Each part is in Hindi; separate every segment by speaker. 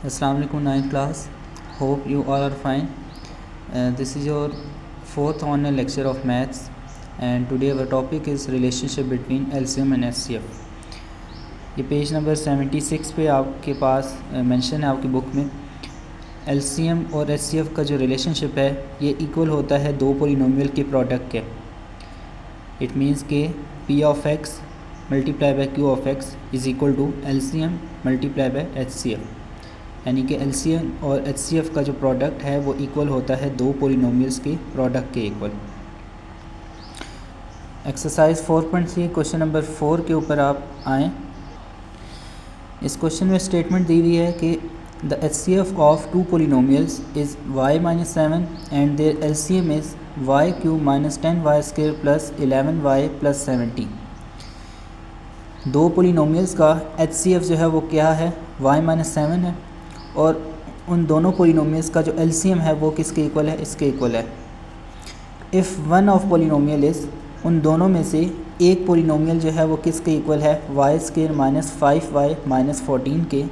Speaker 1: Assalamu alaikum, 9th class. Hope you all are fine. This is your fourth online lecture of maths, and today our topic is relationship between LCM and HCF. ये पेज नंबर 76 पे आपके पास मेंशन है आपकी बुक में LCM और HCF का जो रिलेशनशिप है ये इक्वल होता है दो पोलिनोमियल के प्रोडक्ट के. इट मीन्स के P of x multiply by Q of x is equal to LCM multiply by HCF, यानी कि LCM और HCF का जो प्रोडक्ट है वो इक्वल होता है दो पोलिनोमियल्स के प्रोडक्ट के इक्वल. एक्सरसाइज 4.3 क्वेश्चन नंबर 4 के ऊपर आप आएँ. इस क्वेश्चन में स्टेटमेंट दी हुई है कि the HCF of two polynomials is y-7 and their LCM is y³ - 10y² + 11y + 70. दो पोलिनोमियल्स का HCF जो है वो क्या है, y-7 है, और उन दोनों पोलिनोमियल्स का जो LCM है वो किसके इक्वल है, इसके इक्वल है. If one of polynomial is, उन दोनों में से एक पोलिनोमियल जो है वो किसके इक्वल है, y² - 5y - 14 के.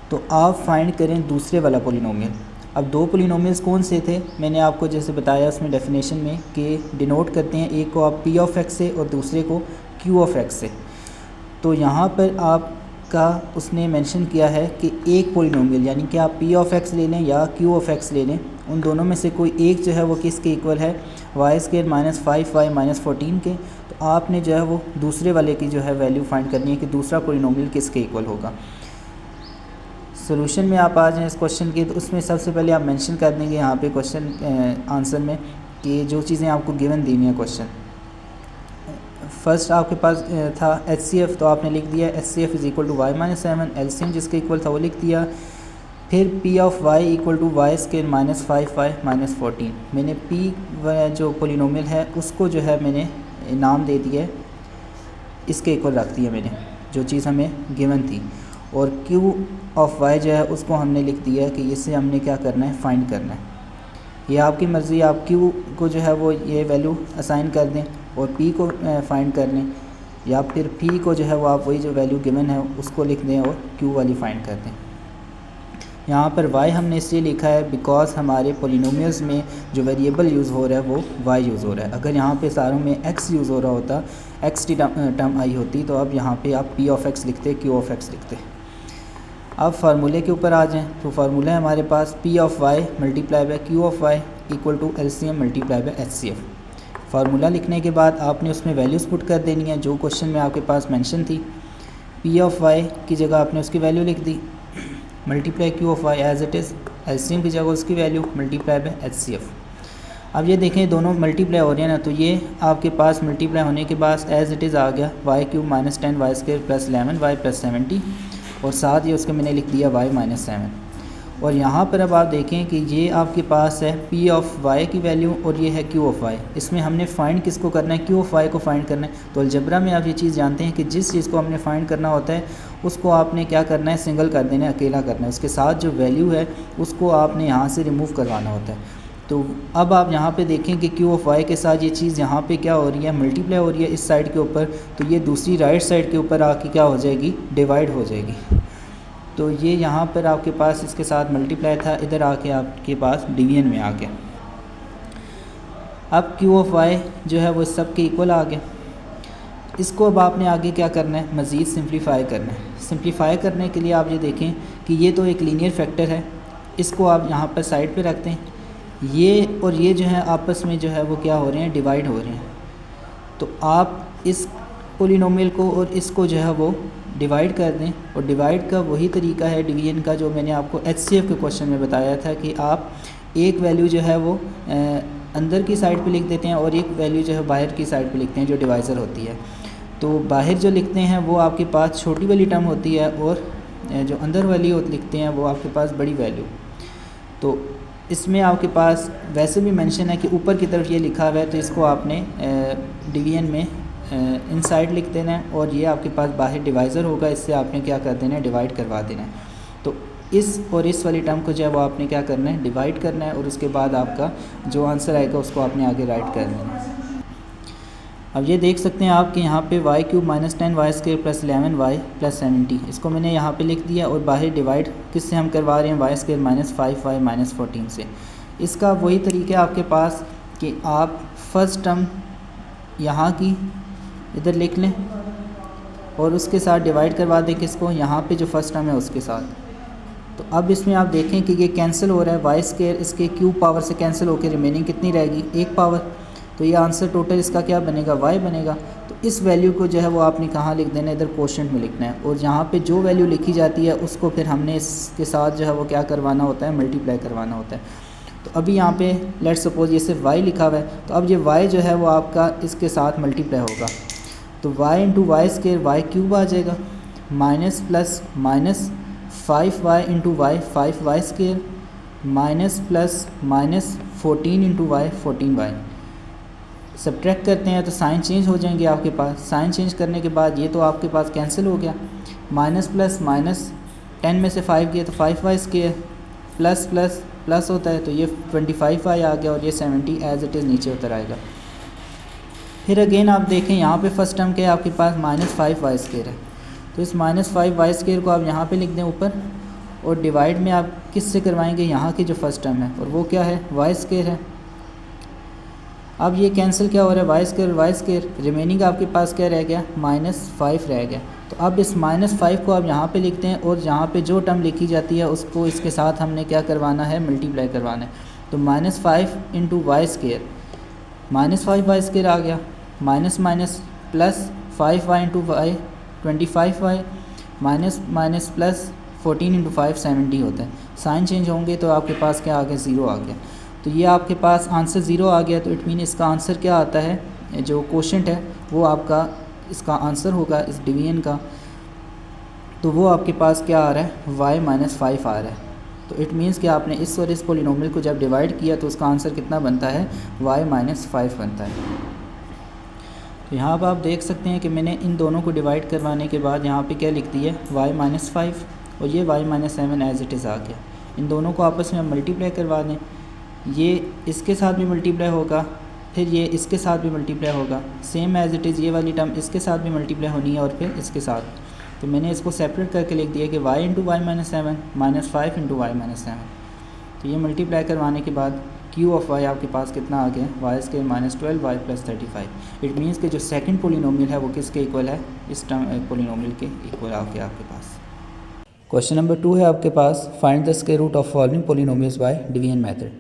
Speaker 1: तो आप फाइंड करें दूसरे वाला पोलिनोमियल. अब दो पोलिनोमियल्स कौन से थे, मैंने आपको जैसे बताया उसमें डेफिनेशन में कि डिनोट करते हैं, एक को आप P of x से और दूसरे को Q of x से. तो यहाँ पर आपका उसने मेंशन किया है कि एक पोलिनोमियल, यानी कि आप P of x ले लें या Q of x ले लें, उन दोनों में से कोई एक जो है वो किसके इक्वल है, y² - 5y - 14 के. तो आपने जो है वो दूसरे वाले की जो है वैल्यू फाइंड करनी है कि दूसरा पोलिनोमियल किसके इक्वल होगा. सोल्यूशन में आप आ जाएँ इस क्वेश्चन के, तो उसमें सबसे पहले आप मेंशन कर देंगे यहाँ पे क्वेश्चन आंसर में कि जो चीज़ें आपको गिवन दी हुई हैं क्वेश्चन. फर्स्ट आपके पास था HCF, तो आपने लिख दिया HCF is equal to y-7, LCM जिसके इक्वल था वो लिख दिया. फिर P of y equal to y² - 5y - 14. मैंने P जो पोलिनोमियल है उसको जो है मैंने नाम दे दिया, इसके इक्वल रख दिया मैंने जो चीज़ हमें गिवन थी. और Q of y जो है उसको हमने लिख दिया कि इससे हमने क्या करना है, फाइंड करना है. ये आपकी मर्ज़ी, आप Q को जो है वो ये वैल्यू असाइन कर दें और P को फाइंड कर लें, या फिर P को जो है वो आप वही जो वैल्यू गिवन है उसको लिख दें और Q वाली फाइंड कर दें. यहाँ पर y हमने इसलिए लिखा है बिकॉज हमारे पोलिनोमियल्स में जो वेरिएबल यूज़ हो रहा है वो y यूज़ हो रहा है. अगर यहाँ पे सारों में x यूज़ हो रहा होता, x की टर्म आई होती, तो अब यहाँ पे आप P of x लिखते, Q of x लिखते. अब फार्मूले के ऊपर आ जाएं, तो फार्मूला है हमारे पास P of y multiply by Q of y equal to LCM multiply by HCF. Formula लिखने के बाद आपने उसमें वैल्यूज़ पुट कर देनी है जो क्वेश्चन में आपके पास मेंशन थी. P of y की जगह आपने उसकी वैल्यू लिख दी, multiply Q of y as it is, LCM की जगह उसकी वैल्यू मल्टीप्लाई बाय HCF. अब ये देखें दोनों मल्टीप्लाई हो रहे हैं ना, तो ये आपके पास मल्टीप्लाई होने के बाद एज इट इज़ आ गया y³ - 10y² + 11y + 70, और साथ ही उसके मैंने लिख दिया y-7. और यहाँ पर अब आप देखें कि ये आपके पास है P of y की वैल्यू और ये है Q of y. इसमें हमने फ़ाइंड किसको करना है, Q of y को फ़ाइंड करना है. तो अलजबरा में आप ये चीज़ जानते हैं कि जिस चीज़ को हमने फ़ाइंड करना होता है उसको आपने क्या करना है, सिंगल कर देना है, अकेला करना है. उसके साथ जो वैल्यू है उसको आपने यहाँ से रिमूव करवाना होता है. तो अब आप यहाँ पे देखें कि Q of y के साथ ये चीज़ यहाँ पे क्या हो रही है, मल्टीप्लाई हो रही है इस साइड के ऊपर, तो ये दूसरी राइट साइड के ऊपर आके क्या हो जाएगी, डिवाइड हो जाएगी. तो ये यहाँ पर आपके पास इसके साथ मल्टीप्लाई था, इधर आके आपके पास डिवीजन में आ गया. अब Q of y जो है वो सब के इक्वल आ गया. इसको अब आपने आगे क्या करना है, मज़ीद सिंप्लीफाई करना है. सिंप्लीफाई करने के लिए आप ये देखें कि ये तो एक लीनियर फैक्टर है, इसको आप यहाँ पर साइड पे रखते हैं. ये और ये जो है आपस में जो है वो क्या हो रहे हैं, डिवाइड हो रहे हैं. तो आप इस पोलिनोमियल को और इसको जो है वो डिवाइड कर दें, और डिवाइड का वही तरीका है डिवीजन का जो मैंने आपको HCF के क्वेश्चन में बताया था कि आप एक वैल्यू जो है वो अंदर की साइड पे लिख देते हैं और एक वैल्यू जो है बाहर की साइड पे लिखते हैं जो डिवाइज़र होती है. तो बाहर जो लिखते हैं वो आपके पास छोटी वाली टर्म होती है और जो अंदर वाली लिखते हैं वो आपके पास बड़ी वैल्यू. तो इसमें आपके पास वैसे भी मेंशन है कि ऊपर की तरफ ये लिखा हुआ है, तो इसको आपने डिवीजन में इनसाइड लिख देना है, और ये आपके पास बाहर डिवाइज़र होगा, इससे आपने क्या कर देना है, डिवाइड करवा देना है. तो इस और इस वाली टर्म को जो है वो आपने क्या करना है, डिवाइड करना है, और उसके बाद आपका जो आंसर आएगा उसको आपने आगे राइट कर देना है. अब ये देख सकते हैं आप कि यहाँ पे y cube minus 10 y square plus 11 y plus 70, इसको मैंने यहाँ पे लिख दिया और बाहर डिवाइड किससे हम करवा रहे हैं, y square minus 5 y minus 14 से। इसका वही तरीका है आपके पास कि आप फर्स्ट टर्म यहाँ की इधर लिख लें और उसके साथ डिवाइड करवा दें किसको, यहाँ पे जो फर्स्ट टर्म है उसके साथ। तो अब इसमें आप देखें कि ये कैंसिल हो रहा है, वाई स्क्वायर इसके क्यूब पावर से कैंसिल होकर रिमेनिंग कितनी रहेगी, एक पावर। तो ये आंसर टोटल इसका क्या बनेगा, वाई बनेगा। तो इस वैल्यू को जो है वो आपने कहाँ लिख देना है, इधर क्वोशंट में लिखना है, और यहाँ पे जो वैल्यू लिखी जाती है उसको फिर हमने इसके साथ जो है वो क्या करवाना होता है, मल्टीप्लाई करवाना होता है। तो अभी यहाँ पे लेट्स सपोज ये सिर्फ वाई लिखा हुआ है, तो अब ये वाई जो है वो आपका इसके साथ मल्टीप्लाई होगा, तो y into y square y cube आ जाएगा, minus plus minus 5y into y 5y square minus plus minus 14 into y 14y। Subtract करते हैं तो साइन चेंज हो जाएंगे आपके पास। साइन चेंज करने के बाद ये तो आपके पास कैंसिल हो गया, माइनस प्लस माइनस 10 में से 5 गया तो 5y square plus plus plus होता है तो ये 25y आ गया और ये 70 एज इट इज़ नीचे उतर आएगा। फिर अगेन आप देखें यहाँ पे फर्स्ट टर्म क्या है आपके पास, माइनस 5y स्क्वायर है, तो इस माइनस 5y स्क्वायर को आप यहाँ पे लिख दें ऊपर, और डिवाइड में आप किस से करवाएंगे, यहाँ की जो फर्स्ट टर्म है और वो क्या है, वाई स्क्वायर है। अब ये कैंसिल क्या हो रहा है, वाई स्क्वायर, रिमेनिंग आपके पास क्या रह गया, माइनस 5 रह गया। तो अब इस माइनस 5 को आप यहाँ पे लिखते हैं और यहाँ पे जो टर्म लिखी जाती है उसको इसके साथ हमने क्या करवाना है, मल्टीप्लाई करवाना है। तो minus 5 into y square, minus 5y square आ गया, minus minus plus 5y into y 25y minus minus plus 14 into 5 70 होता है। साइन चेंज होंगे तो आपके पास क्या आ गया, ज़ीरो आ गया। तो ये आपके पास आंसर ज़ीरो आ गया, तो इट मीन इसका आंसर क्या आता है, जो क्वोशंट है वो आपका इसका आंसर होगा इस डिवीजन का, तो वो आपके पास क्या आ रहा है, y माइनस 5 आ रहा है। तो इट मीन्स कि आपने इस और इस पोलिनोमियल को जब डिवाइड किया तो उसका आंसर कितना बनता है, y माइनस 5 बनता है। तो यहाँ पर आप देख सकते हैं कि मैंने इन दोनों को डिवाइड करवाने के बाद यहाँ पे क्या लिख दी है, y माइनस 5 और ये y minus 7 as it is आ गया। इन दोनों को आपस में मल्टीप्लाई करवा दें, ये इसके साथ भी मल्टीप्लाई होगा, फिर ये इसके साथ भी मल्टीप्लाई होगा, सेम एज इट इज़ ये वाली टर्म इसके साथ भी मल्टीप्लाई होनी है और फिर इसके साथ। तो मैंने इसको सेपरेट करके लिख दिया कि y into y minus 7 minus 5 into y minus 7। तो ये मल्टीप्लाई करवाने के बाद q ऑफ y आपके पास कितना आ गया, y square minus 12y plus 35। It means कि जो सेकंड पोलिनोमियल है वो किसके इक्वल है, इस टर्म पोलिनोमियल के इक्वल आ गया आपके पास। क्वेश्चन नंबर 2 है आपके पास, find the square root of following polynomials by division method.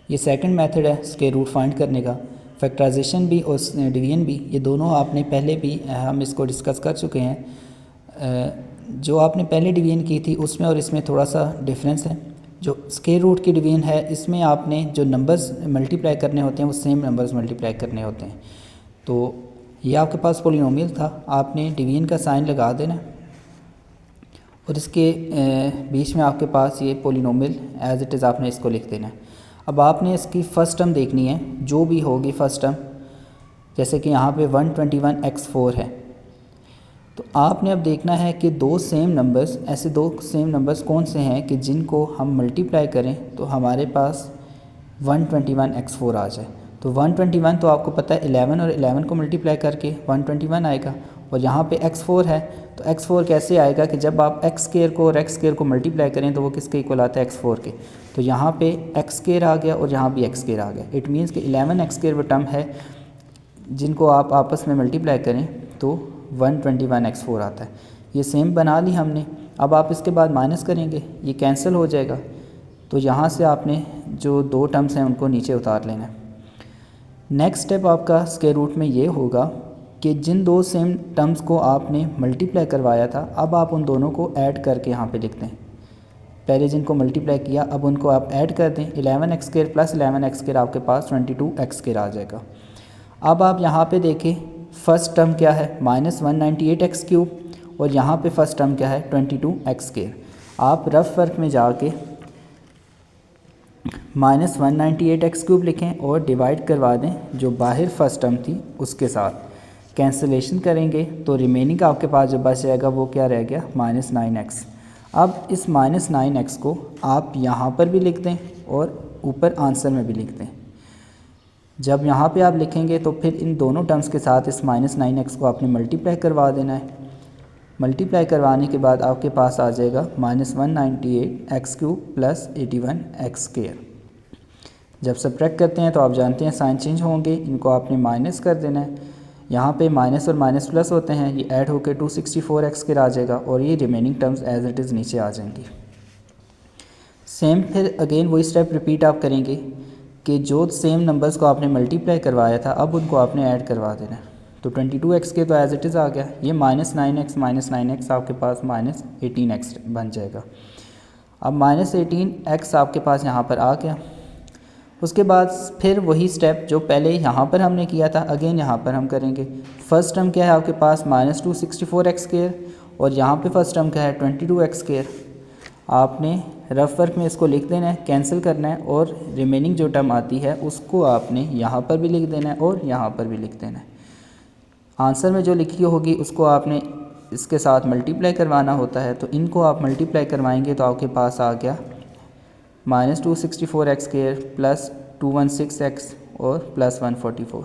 Speaker 1: ये सेकंड मेथड है स्क्वायर रूट फाइंड करने का। फैक्टराइजेशन भी और डिवीजन भी, ये दोनों आपने पहले भी हम इसको डिस्कस कर चुके हैं। जो आपने पहले डिवीजन की थी उसमें और इसमें थोड़ा सा डिफरेंस है। जो स्क्वायर रूट की डिवीजन है इसमें आपने जो नंबर्स मल्टीप्लाई करने होते हैं वो सेम नंबर्स मल्टीप्लाई करने होते हैं। तो ये आपके पास पोलिनोमियल था, आपने डिवीजन का साइन लगा देना और इसके बीच में आपके पास ये पोलिनोमियल एज इट इज़ आपने इसको लिख देना है। अब आपने इसकी फ़र्स्ट टर्म देखनी है, जो भी होगी फ़र्स्ट टर्म, जैसे कि यहाँ पे 121x4 है। तो आपने अब देखना है कि दो सेम नंबर्स, ऐसे दो सेम नंबर्स कौन से हैं कि जिनको हम मल्टीप्लाई करें तो हमारे पास 121x4 आ जाए। तो 121 तो आपको पता है 11 और 11 को मल्टीप्लाई करके 121 आएगा, और यहाँ पे x4 है तो x4 कैसे आएगा कि जब आप x स्क्वायर को और x स्क्वायर को मल्टीप्लाई करें तो वो किसके इक्वल आता है, x4 के। तो यहाँ पे x स्क्वायर आ गया और यहाँ भी x स्क्वायर आ गया। इट मीन्स कि 11x स्क्वायर वो टर्म है जिनको आप आपस में मल्टीप्लाई करें तो 121x4 आता है। ये सेम बना ली हमने। अब आप इसके बाद माइनस करेंगे, ये कैंसिल हो जाएगा, तो यहाँ से आपने जो दो टर्म्स हैं उनको नीचे उतार लेना है। नेक्स्ट स्टेप आपका स्क्वायर रूट में ये होगा कि जिन दो सेम टर्म्स को आपने मल्टीप्लाई करवाया था अब आप उन दोनों को ऐड करके यहाँ पे लिख दें। पहले जिनको मल्टीप्लाई किया अब उनको आप ऐड कर दें। 11x square plus 11x square आपके पास 22x स्क्वायर आ जाएगा। अब आप यहाँ पे देखें फ़र्स्ट टर्म क्या है, -198x क्यूब, और यहाँ पे फर्स्ट टर्म क्या है, 22x स्क्वायर। आप रफ वर्क में जाके -198x क्यूब लिखें और डिवाइड करवा दें जो बाहर फर्स्ट टर्म थी उसके साथ। कैंसिलेशन करेंगे तो रिमेनिंग आपके पास जो बच जाएगा वो क्या रह गया, -9x। अब इस -9x को आप यहाँ पर भी लिख दें और ऊपर आंसर में भी लिख दें। जब यहाँ पे आप लिखेंगे तो फिर इन दोनों टर्म्स के साथ इस -9x को आपने मल्टीप्लाई करवा देना है। मल्टीप्लाई करवाने के बाद आपके पास आ जाएगा -198x³ + 81x²। जब सब्ट्रैक्ट करते हैं तो आप जानते हैं साइन चेंज होंगे, इनको आपने माइनस कर देना है। यहाँ पे माइनस और माइनस प्लस होते हैं, ये ऐड होकर 264x² आ जाएगा और ये remaining terms as it is नीचे आ जाएंगी। सेम फिर अगेन वही स्टेप रिपीट आप करेंगे कि जो सेम नंबर्स को आपने मल्टीप्लाई करवाया था अब उनको आपने ऐड करवा देना है। तो 22x तो एज इट इज़ आ गया, ये -9x आपके पास -18x बन जाएगा। अब -18x आपके पास यहाँ पर आ गया। उसके बाद फिर वही स्टेप जो पहले यहाँ पर हमने किया था अगेन यहाँ पर हम करेंगे। फर्स्ट टर्म क्या है आपके पास -264x² और यहाँ पे फर्स्ट टर्म क्या है 22x²। आपने रफ वर्क में इसको लिख देना है, कैंसिल करना है और रिमेनिंग जो टर्म आती है उसको आपने यहाँ पर भी लिख देना है और यहाँ पर भी लिख देना है। आंसर में जो लिखी होगी उसको आपने इसके साथ मल्टीप्लाई करवाना होता है, तो इनको आप मल्टीप्लाई करवाएंगे तो आपके पास आ गया -264x² + 216x और +144।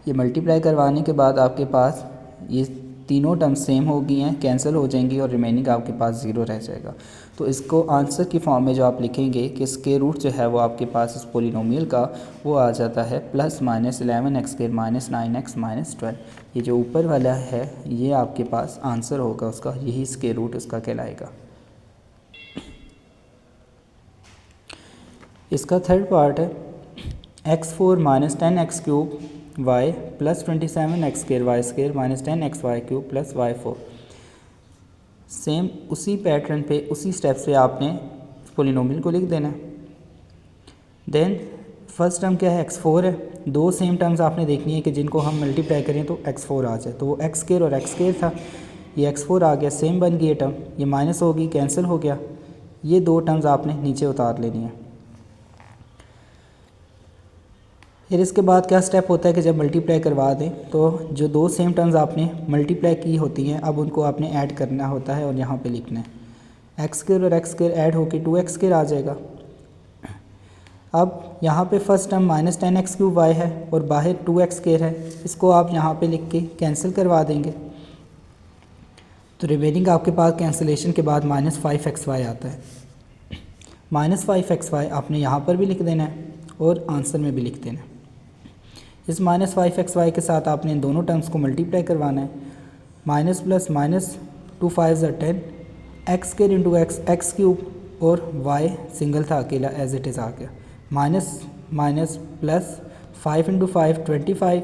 Speaker 1: ये मल्टीप्लाई करवाने के बाद आपके पास ये तीनों टर्म सेम हो गई हैं, कैंसिल हो जाएंगी और रिमेनिंग आपके पास 0 रह जाएगा। तो इसको आंसर की फॉर्म में जो आप लिखेंगे कि स्क्वायर रूट जो है वो आपके पास इस पोलिनोमियल का वो आ जाता है +-11x² -9x -12। ये जो ऊपर वाला है ये आपके पास आंसर होगा उसका, यही स्क्वायर रूट उसका कहलाएगा। इसका थर्ड पार्ट है x4 -10x³ y + 27x² y² -10xy³ + y4। Same उसी पैटर्न पे उसी स्टेप से आपने पोलिनोमियल को लिख देना है। देन फर्स्ट टर्म क्या है x4 है, दो सेम टर्म्स आपने देखनी है कि जिनको हम मल्टीप्लाई करें तो x4 आ जाए, तो वो x² और x² था, ये x4 आ गया, सेम बन गई ये टर्म, ये माइनस होगी कैंसिल हो गया, ये दो टर्म्स आपने नीचे उतार लेनी है। फिर इसके बाद क्या स्टेप होता है कि जब मल्टीप्लाई करवा दें तो जो दो सेम टर्म्स आपने मल्टीप्लाई की होती हैं अब उनको आपने ऐड करना होता है और यहाँ पे लिखना है। x² और x² ऐड होकर 2x² आ जाएगा। अब यहाँ पे फर्स्ट टर्म -10x³ y है और बाहर 2x² है, इसको आप यहाँ पे लिख के कैंसिल करवा देंगे तो रिमेनिंग आपके पास कैंसिलेशन के बाद -5xy आता है। -5xy आपने यहाँ पर भी लिख देना है और आंसर में भी लिख देना है। इस -5xy के साथ आपने इन दोनों टर्म्स को मल्टीप्लाई करवाना है। Minus plus minus 2 5 10, x² × x x³ और y सिंगल था अकेला एज इट इज़ आ गया। Minus minus plus 5 × 5 25,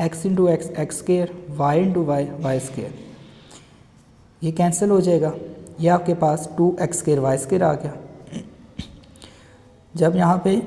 Speaker 1: x × x x², y × y y²। ये कैंसिल हो जाएगा, ये आपके पास 2x² y² आ गया। जब यहाँ पे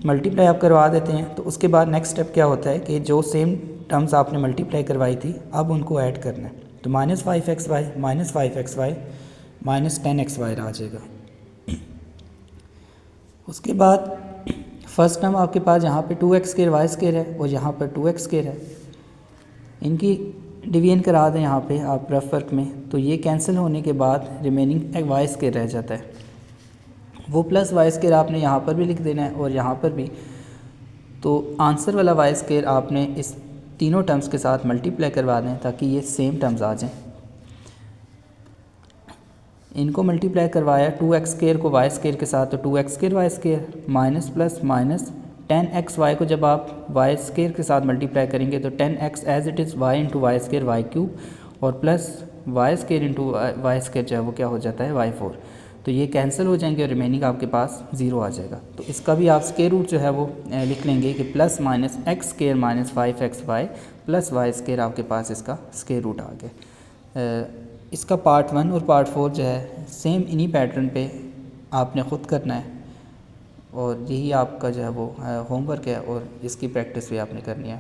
Speaker 1: मल्टीप्लाई आप करवा देते हैं तो उसके बाद नेक्स्ट स्टेप क्या होता है कि जो सेम टर्म्स आपने मल्टीप्लाई करवाई थी अब उनको ऐड करना है। तो -5xy -5xy -10xy आ जाएगा। उसके बाद फर्स्ट टर्म आपके पास यहाँ पे 2x² y² है और यहाँ पर 2x² है, इनकी डिवीजन करा दें यहाँ पे आप रफ वर्क में, तो ये कैंसिल होने के बाद रिमेनिंग y² रह जाता है। वो प्लस y² आपने यहाँ पर भी लिख देना है और यहाँ पर भी। तो आंसर वाला y² आपने इस तीनों टर्म्स के साथ मल्टीप्लाई करवा दें ताकि ये सेम टर्म्स आ जाएं। इनको मल्टीप्लाई करवाया 2x² को y² के साथ, तो 2x² y² minus plus minus 10xy को जब आप y² के साथ मल्टीप्लाई करेंगे तो 10x as it is y × y² y³ और प्लस y² × y² जो है वो क्या हो जाता है y4। तो ये कैंसिल हो जाएंगे और रिमेनिंग आपके पास 0 आ जाएगा। तो इसका भी आप स्क्वायर रूट जो है वो लिख लेंगे कि +- x² - 5xy + y² आपके पास इसका स्क्वायर रूट आ गया। इसका पार्ट 1 और पार्ट 4 जो है सेम इन्हीं पैटर्न पे आपने ख़ुद करना है और यही आपका जो है वो होमवर्क है और इसकी प्रैक्टिस भी आपने करनी है।